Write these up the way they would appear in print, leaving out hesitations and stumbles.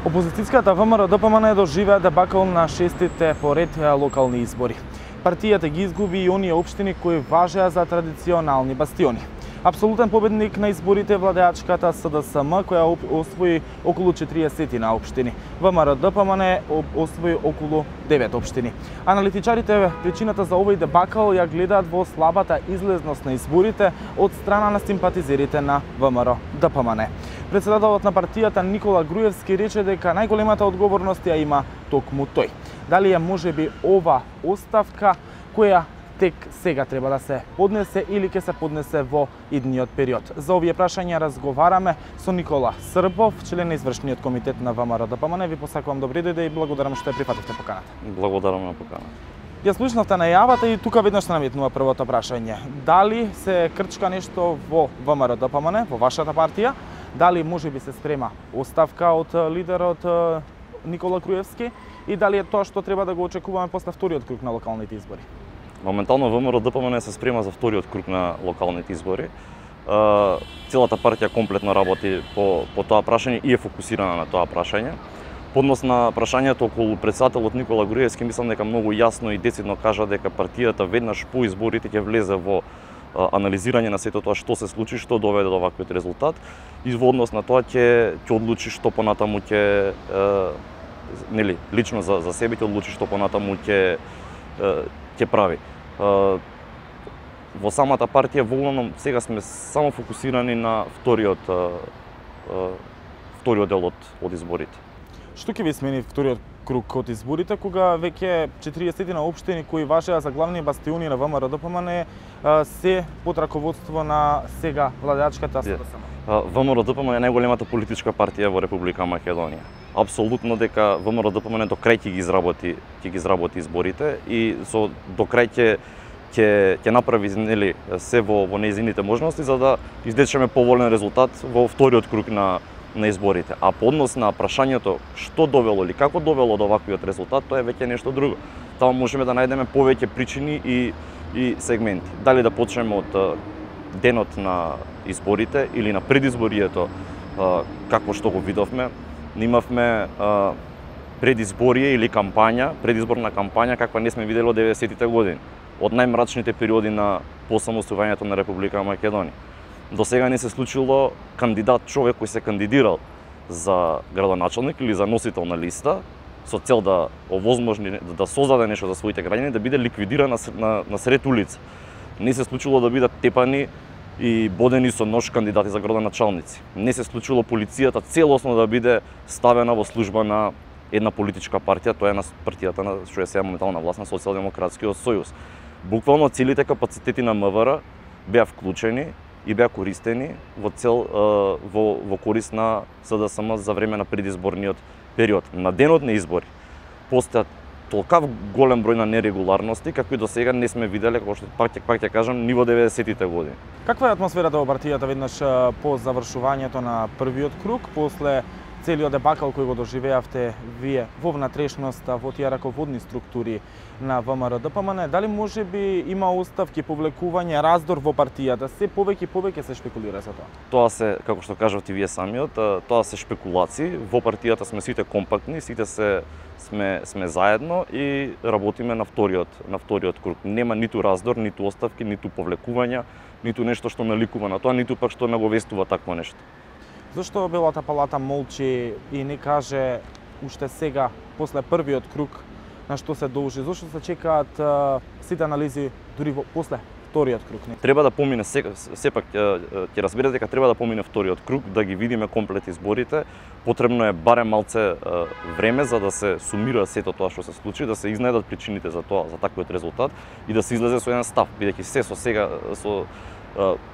Опозицијската ВМРО-ДПМН доживеа дебакл на шестите поред локални избори. Партијата ги изгуби и оние општини кои важеа за традиционални бастиони. Апсолутен победник на изборите е владеачката СДСМ, која освои околу 40 на општини. ВМРО-ДПМН освои околу 9 општини. Аналитичарите причината за овој дебакл ја гледаат во слабата излезност на изборите од страна на симпатизерите на ВМРО-ДПМН. Председателот на партијата Никола Груевски рече дека најголемата одговорност ја има токму тој. Дали е можеби ова оставка која тек сега треба да се поднесе или ќе се поднесе во идниот период? За овие прашања разговараме со Никола Србов, член на извршниот комитет на ВМРО-ДПМН. Ви посакувам добри дојде и благодарам што ја прифативте поканата. Благодарам на поканата. Ја слушнавте најавата и тука веднаш се наметнува првото прашање. Дали се крчка нешто во ВМРО-ДПМН, во вашата партија? Дали можеби се спрема оставка од лидерот Никола Груевски и дали е тоа што треба да го очекуваме после вториот круг на локалните избори? Моментално ВМРО-ДПМН се спрема за вториот круг на локалните избори. Целата партија комплетно работи по тоа прашање и е фокусирана на тоа прашање. По однос на прашањето околу председателот Никола Груевски, мислам дека многу јасно и децидно кажа дека партијата веднаш по изборите ќе влезе во анализирање на сето тоа што се случи, што доведе до ваквиот резултат и во однос на тоа ќе одлучи што понатаму ќе лично за себе ќе одлучи што понатаму ќе прави. Во самата партија воглавном сега сме само фокусирани на вториот дел од изборите. Што ќе ви смени вториот круг од изборите, кога веќе 40 на општини кои важеа за главни бастиони на ВМРО-ДПМН се под раководство на сега владеачката СДСМ? ВМРО-ДПМН е најголемата политичка партија во Република Македонија. Апсолутно дека ВМРО-ДПМН до крај ќе ги изработи изборите и до крај ќе направи се во нејзините можности за да извлечеме поволен резултат во вториот круг на изборите. А по однос на прашањето што довело или како довело до ваквиот резултат, тоа е веќе нешто друго. Таму можеме да најдеме повеќе причини и сегменти. Дали да почнеме од денот на изборите или на предизборието, какво што го видовме, имавме предизборие или предизборна кампања каква не сме видели од 90-тите години, од најмрачните периоди на посамостојувањето на Република Македонија. До сега не се случило кандидат, човек кој се кандидирал за градоначалник или за носител на листа со цел да овозможни да создаде нешто за своите граѓани, да биде ликвидиран на сред улица. Не се случило да бидат тепани и бодени со нож кандидати за градоначалници. Не се случило полицијата целосно да биде ставена во служба на една политичка партија, тоа е на партијата на што е сега моментално на власт, на Социјалдемократскиот сојуз. Буквално целите капацитети на МВР беа вклучени и беа користени во корист на СДСМ за време на предизборниот период. На денот на избори постојат толкав голем број на нерегуларности како и до сега не сме виделе, како што пак ќе кажам, ни во 90-тите години. Каква е атмосферата во партијата веднаш по завршувањето на првиот круг, после целиот дебакл кој го доживеавте вие во внатрешност во тие раководни структури на ВМРО-ДПМН? Дали можеби има оставки, повлекување, раздор во партијата? Се повеќе и повеќе се шпекулира за тоа. Тоа се, како што кажавте вие самиот, тоа се шпекулации. Во партијата сме сите компактни, сите сме заедно и работиме на вториот круг. Нема ниту раздор, ниту оставки, ниту повлекувања, ниту нешто што наликува на тоа, ниту пак што наговестува такво нешто. Зошто Белата палата молчи и не каже уште сега, после првиот круг, на што се должи? Зошто се чекаат сите анализи дури после вториот круг? Треба да помине, сепак ќе разберете дека треба да помине вториот круг, да ги видиме комплет изборите. Потребно е барем малце време за да се сумира сето тоа што се случи, да се изнајдат причините за тоа, за таквиот резултат и да се излезе со еден став, бидејќи се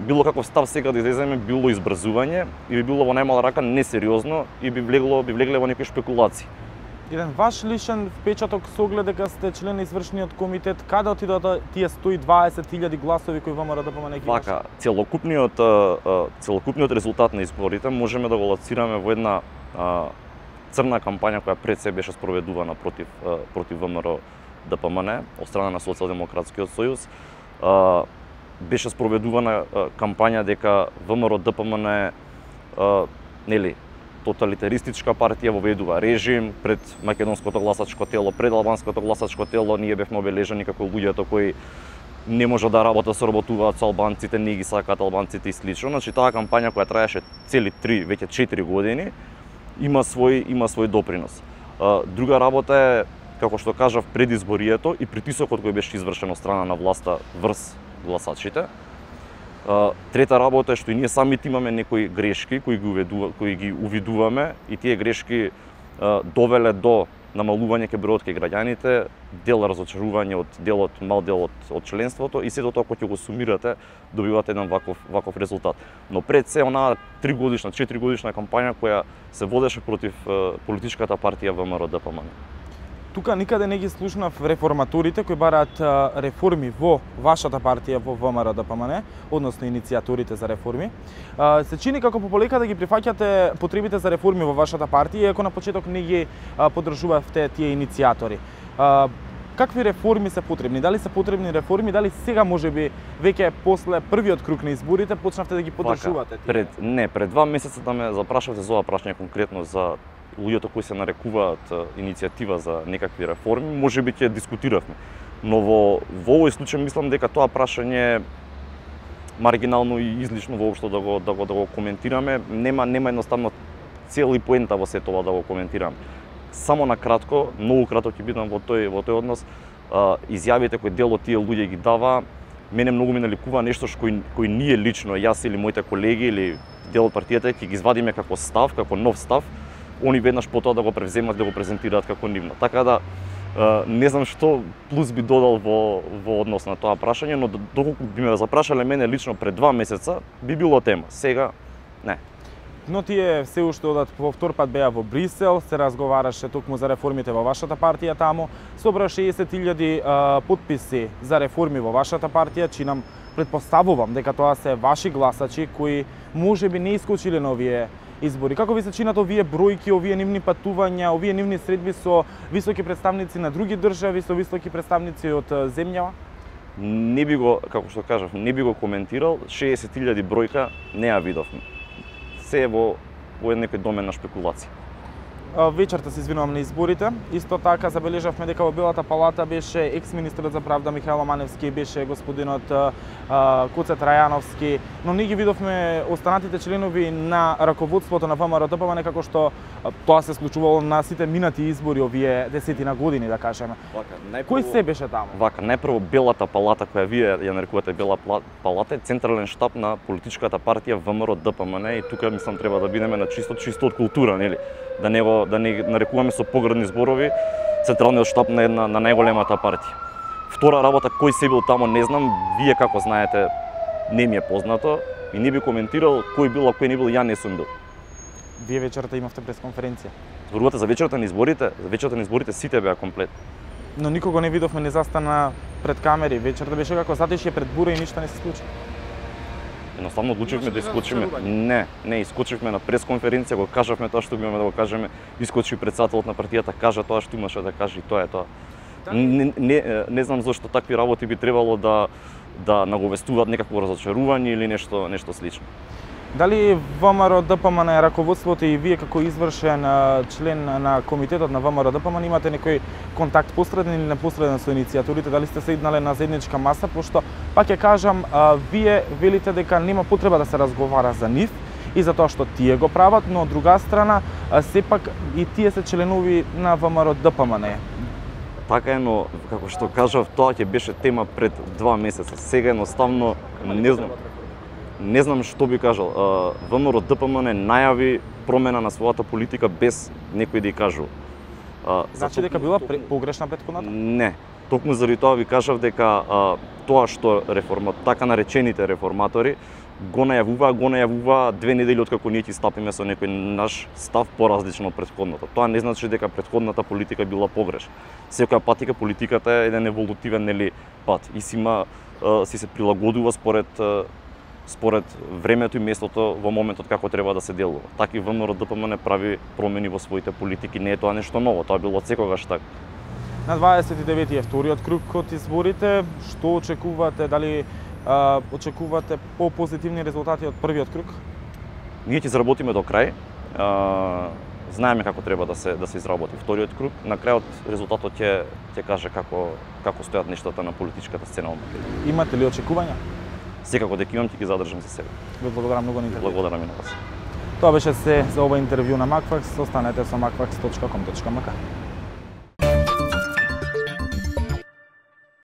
било каков став сега да излеземе било избрзување и би било во најмала рака несериозно и би влегле во некои шпекулации. Еден ваш личен впечаток со оглед дека сте член на извршниот комитет, каде отидоа тие 120.000 гласови кои ВМРО-ДПМН ги имаше? Целокупниот резултат на изборите можеме да го лацираме во една црна кампања која пред се беше спроведувана против ВМРО-ДПМН од страна на Социјалдемократскиот сојуз. Беше спроведувана кампања дека ВМРО-ДПМН тоталитаристичка партија, воведува режим пред македонското гласачко тело, пред албанското гласачко тело. Ние бевме обележани како луѓето кои не може да соработуваат со албанците, не ги сакаат албанците и слично. Значи таа кампања која траеше цели 3, веќе 4 години, има свој допринос. Друга работа е, како што кажав, предизборието и притисокот кој беше извршен од страна на власта врз гласачите. Трета работа е што и ние самите имаме некои грешки кои ги увидуваме и тие грешки довеле до намалување ке бројот ке граѓаните, дел разочарување од мал дел од членството и сето тоа кога ќе го сумирате добивате еден ваков резултат. Но пред се онаа 4 годишна кампања која се водеше против политичката партија ВМРО-ДПМН. Тука никаде не ги слушнав реформаторите кои бараат реформи во вашата партија во ВМРО-ДПМН, односно иницијаторите за реформи. Се чини како пополека да ги прифаќате потребите за реформи во вашата партија, иако на почеток не ги поддржувавте тие иницијатори. Какви реформи се потребни? Дали се потребни реформи? Дали сега можеби веќе после првиот круг на изборите почнавте да ги поддржувате? Пред 2 месеца да ме запрашавте за ова прашање конкретно за луѓето кои се нарекуваат иницијатива за некакви реформи, можеби ќе дискутиравме. Но во овој случај мислам дека тоа прашање е маргинално и излишно воопшто да го коментираме. Нема едноставно цел и поента во сето ова да го коментирам. Само на кратко, многу кратко ќе бидам во тој однос, изјавите кои дел од тие луѓе ги дава, мене многу ми наликува нешто кој ние лично, јас или моите колеги или дел од партијата ќе ги извадиме како став, како нов став, они веднаш потоа да го превземат, да го презентираат како нивно. Така да не знам што плюс би додал во однос на тоа прашање, но доколку би ме запрашале мене лично пред 2 месеца, би било тема. Сега не. Но тие се уште одат во втор пат беа во Брисел, се разговараше токму за реформите во вашата партија таму, собра 60.000 потписи за реформи во вашата партија, чинам предпоставувам дека тоа се ваши гласачи кои можеби не искочиле на овие избори. Како ви се чинат овие бројки, овие нивни патувања, овие нивни средби со високи представници на други држави, со високи представници од земјава? Не би го, како што кажав, не би го коментирал, 60.000 бројка не ја видовме. Се е во некој домен на спекулација. Вечерта се извинувам на изборите. Исто така забележавме дека во Белата палата беше екс-министерот за правда Михајло Маневски, беше господинот Коце Трајановски, но не ги видовме останатите членови на раководството на ВМРО-ДПМН како што тоа се случувало на сите минати избори овие десетина години, да кажеме. Кој се беше таму? Вака, најпрво Белата палата, која вие ја нарекувате Бела палата, е централен штаб на политичката партија ВМРО-ДПМН и тука мислам треба да бидеме на чисто од култура, нели? Да не нарекуваме со поградни зборови централниот штаб на најголемата партија. Втора работа, кој се бил таму, не знам, вие како знаете, не ми е познато и не би коментирал кој бил, а кој не бил, ја не сум бил. Вие вечерта имавте пресконференција. Зборувате за вечерта на изборите сите беа комплет. Но никого не видовме, не застана пред камери, вечерта беше како затишје пред бура и ништо не се случи. Едноставно одлучивме да искочиме. Не, искочивме на пресконференција, го кажавме тоа што имаме да го кажеме, искочи претседателот на партијата, кажа тоа што имаше да каже и тоа е тоа. Не знам зошто такви работи би требало да наговестуваат некакво разочарување или нешто слично. Дали ВМРО-ДПМН раководството и вие како извршен член на комитетот на ВМРО-ДПМН имате некој контакт посреден или непосреден со иницијаторите, дали сте седнале на заедничка маса, пошто пак ќе кажам, вие велите дека нема потреба да се разговара за нив и за тоа што тие го прават, но од друга страна сепак и тие се членови на ВМРО-ДПМН. Така е, но како што кажав, тоа ќе беше тема пред 2 месеца. Сега едноставно не знам што би кажал. ВМРО-ДПМН најави промена на својата политика без некој да ја кажува. Значи дека била погрешна претходната? Не. Токму заради тоа ви кажав дека тоа што така наречените реформатори го најавуваа 2 недели откако ние ќе стапиме со некој наш став поразлично од претходната. Тоа не значи дека претходната политика била погрешна. Секоја патика политиката е еден еволутивен пат и си се прилагодува според времето и местото во моментот како треба да се делува. Така и ВМРО-ДПМН прави промени во своите политики, не е тоа нешто ново, тоа било секогаш така. На 29-ти е вториот круг од изборите, што очекувате, дали очекувате по-позитивни резултати од првиот круг? Ние ќе заработиме до крај, Знаеме како треба да се изработи вториот круг. На крајот резултатот ќе каже како стојат нештата на политичката сцена од Македонија. Имате ли очекувања? Секако дека имам, ќе ги задржам за себе. Ви благодарам многу на интервју. Благодарам и на вас. Тоа беше се за ова интервју на Макфакс. Останете со macfax.com.mk.